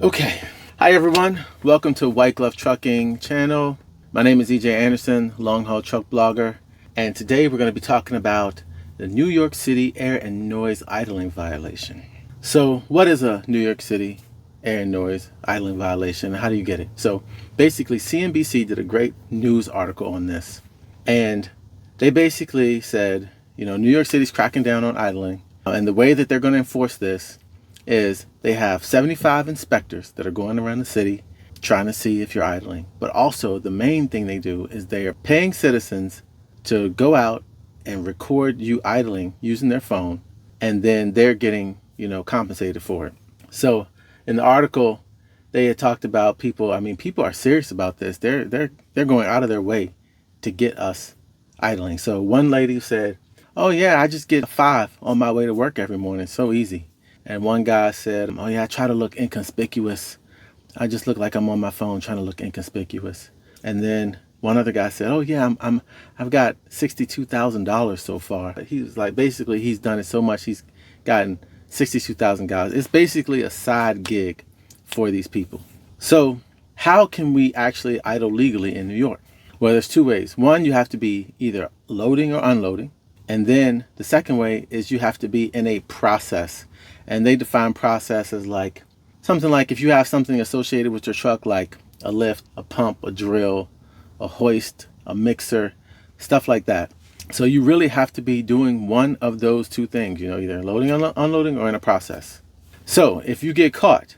Okay. Hi everyone. Welcome to White Glove Trucking channel. My name is EJ Anderson, long haul truck blogger, and today we're going to be talking about the New York City air and noise idling violation. So, what is a New York City air and noise idling violation? How do you get it? So, basically CNBC did a great news article on this. And they basically said, New York City's cracking down on idling, and the way that they're going to enforce this is they have 75 inspectors that are going around the city trying to see if you're idling. But also the main thing they do is they are paying citizens to go out and record you idling using their phone, and then they're getting, compensated for it. So in the article they had talked about people, people are serious about this. They're going out of their way to get us idling. So one lady said, "Oh yeah, I just get a 5 on my way to work every morning. So easy." And one guy said, "Oh yeah, I try to look inconspicuous. I just look like I'm on my phone trying to look inconspicuous." And then one other guy said, "Oh yeah, I've got $62,000 so far." He was like, basically he's done it so much he's gotten $62,000. It's basically a side gig for these people. So how can we actually idle legally in New York? Well, there's two ways. One, you have to be either loading or unloading. And then the second way is you have to be in a process. And they define process as like something like if you have something associated with your truck, like a lift, a pump, a drill, a hoist, a mixer, stuff like that. So you really have to be doing one of those two things, either loading, unloading, or in a process. So if you get caught,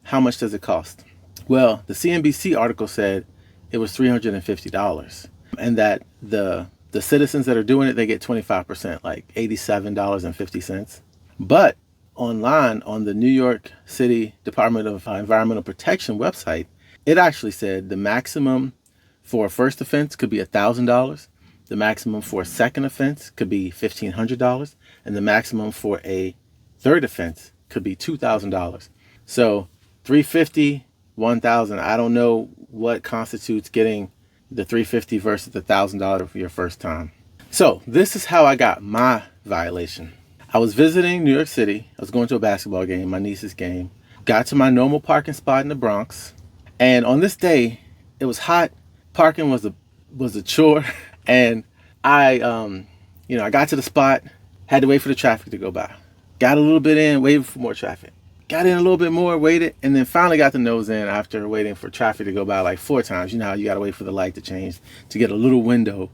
how much does it cost? Well, the CNBC article said it was $350, and that the citizens that are doing it, they get 25%, like $87.50. But online on the New York City Department of Environmental Protection website, it actually said the maximum for a first offense could be $1,000, the maximum for a second offense could be $1,500, and the maximum for a third offense could be $2,000. So $350, $1,000. I don't know what constitutes getting the $350 versus the $1,000 for your first time. So this is how I got my violation. I was visiting New York City. I was going to a basketball game, my niece's game. Got to my normal parking spot in the Bronx. And on this day, it was hot. Parking was a chore. And I got to the spot, had to wait for the traffic to go by. Got a little bit in, waited for more traffic. Got in a little bit more, waited, and then finally got the nose in after waiting for traffic to go by like 4 times. You know how you got to wait for the light to change to get a little window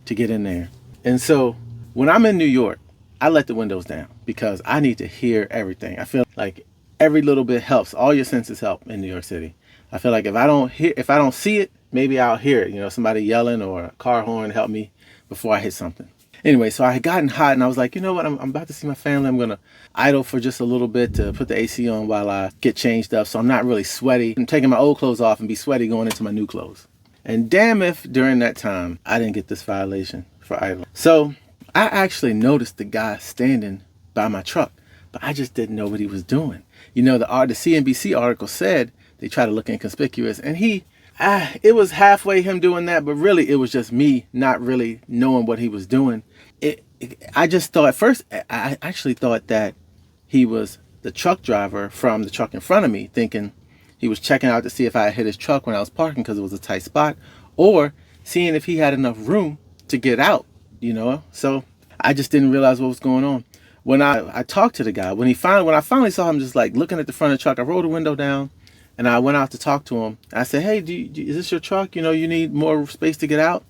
to get in there. And so when I'm in New York, I let the windows down because I need to hear everything. I feel like every little bit helps. All your senses help in New York City. I feel like if I don't see it, maybe I'll hear it. Somebody yelling or a car horn help me before I hit something. Anyway, so I had gotten hot and I was like, you know what? I'm about to see my family. I'm going to idle for just a little bit to put the AC on while I get changed up so I'm not really sweaty. I'm taking my old clothes off and be sweaty going into my new clothes. And damn if during that time I didn't get this violation for idling. So I actually noticed the guy standing by my truck, but I just didn't know what he was doing. The CNBC article said they try to look inconspicuous, and it was halfway him doing that, but really it was just me not really knowing what he was doing. I just thought at first, I actually thought that he was the truck driver from the truck in front of me, thinking he was checking out to see if I had hit his truck when I was parking because it was a tight spot, or seeing if he had enough room to get out. So I just didn't realize what was going on. When I talked to the guy, when I finally saw him just like looking at the front of the truck, I rolled the window down and I went out to talk to him. I said, "Hey, is this your truck? You need more space to get out?"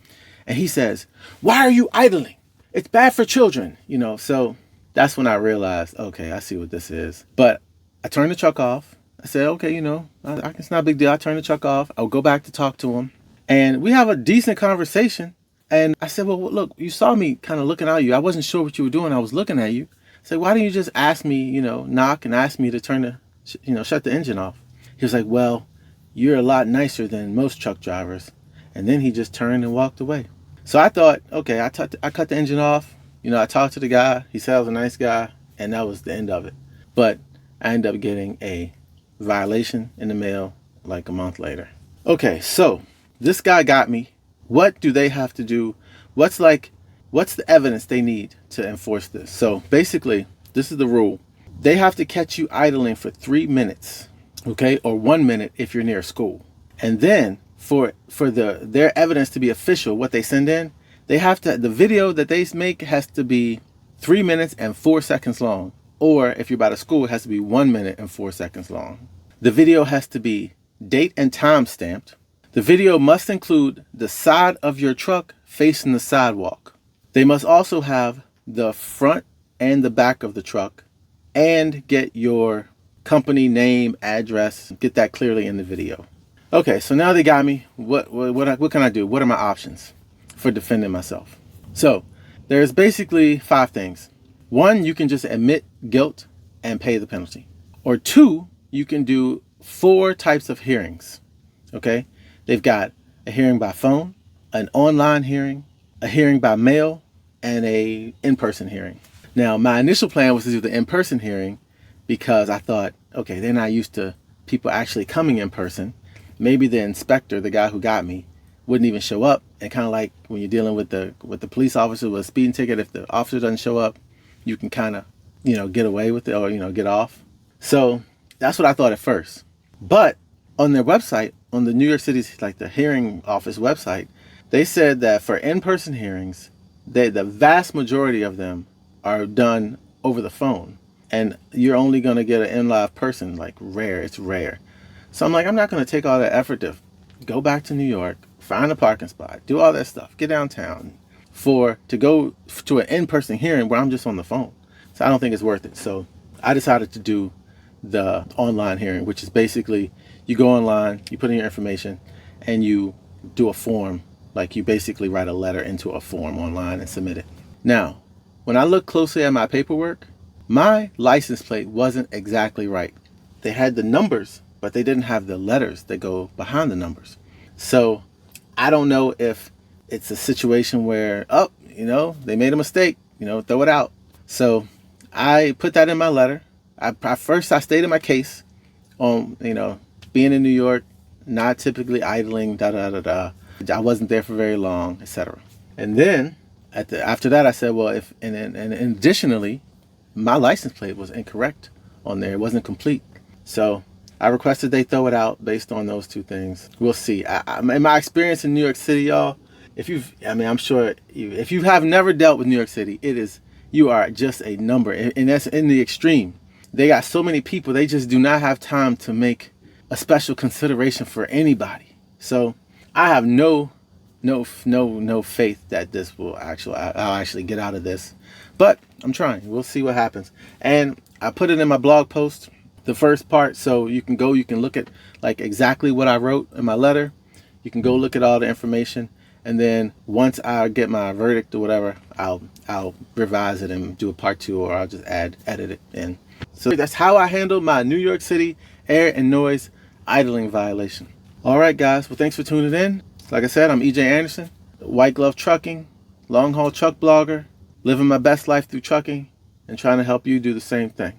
And he says, "Why are you idling? It's bad for children." So that's when I realized, okay, I see what this is. But I turned the truck off. I said, okay, it's not a big deal. I turned the truck off. I'll go back to talk to him. And we have a decent conversation. And I said, well, look, you saw me kind of looking at you. I wasn't sure what you were doing. I was looking at you. I said, why didn't you just ask me, knock and ask me to turn shut the engine off? He was like, well, you're a lot nicer than most truck drivers. And then he just turned and walked away. So I thought, okay, I cut the engine off. I talked to the guy. He said I was a nice guy. And that was the end of it. But I ended up getting a violation in the mail like a month later. Okay, so this guy got me. What do they have to do? What's the evidence they need to enforce this? So basically, this is the rule. They have to catch you idling for 3 minutes okay, or 1 minute if you're near a school. And then for their evidence to be official, what they send in, they have to, the video that they make has to be 3 minutes and 4 seconds long. Or if you're by the school, it has to be 1 minute and 4 seconds long. The video has to be date and time stamped. The video must include the side of your truck facing the sidewalk. They must also have the front and the back of the truck, and get your company name, address, get that clearly in the video. Okay, so now they got me. What can I do? What are my options for defending myself? So there's basically 5 things. 1, you can just admit guilt and pay the penalty. Or 2, you can do 4 types of hearings. Okay, they've got a hearing by phone, an online hearing, a hearing by mail, and a in-person hearing. Now, my initial plan was to do the in-person hearing because I thought, okay, they're not used to people actually coming in person. Maybe the inspector, the guy who got me, wouldn't even show up. And kind of like when you're dealing with the police officer with a speeding ticket, if the officer doesn't show up, you can kind of, get away with it or, get off. So that's what I thought at first. But on their website, on the New York City's, like the hearing office website, they said that for in-person hearings, the vast majority of them are done over the phone. And you're only going to get an in-live person, like rare. It's rare. So I'm like, I'm not going to take all that effort to go back to New York, find a parking spot, do all that stuff, get downtown to go to an in-person hearing where I'm just on the phone. So I don't think it's worth it. So I decided to do the online hearing, which is basically you go online, you put in your information, and you do a form. Like you basically write a letter into a form online and submit it. Now, when I look closely at my paperwork, my license plate wasn't exactly right. They had the numbers, but they didn't have the letters that go behind the numbers. So I don't know if it's a situation where, they made a mistake, throw it out. So I put that in my letter. First I stated my case on, being in New York, not typically idling, I wasn't there for very long, etc. And then after that, I said, well, and additionally, my license plate was incorrect on there. It wasn't complete. So I requested they throw it out based on those 2 things. We'll see. In my experience in New York City, y'all, I'm sure if you have never dealt with New York City, you are just a number. And that's in the extreme. They got so many people, they just do not have time to make a special consideration for anybody. So I have no faith that this will I'll actually get out of this, but I'm trying. We'll see what happens. And I put it in my blog post, the first part, so you can look at like exactly what I wrote in my letter. You can go look at all the information, and then once I get my verdict or whatever, I'll revise it and do a part 2, or I'll just edit it in. So that's how I handled my New York City air and noise idling violation. All right, guys. Well, thanks for tuning in. Like I said, I'm EJ Anderson, White Glove Trucking, long haul truck blogger, living my best life through trucking and trying to help you do the same thing.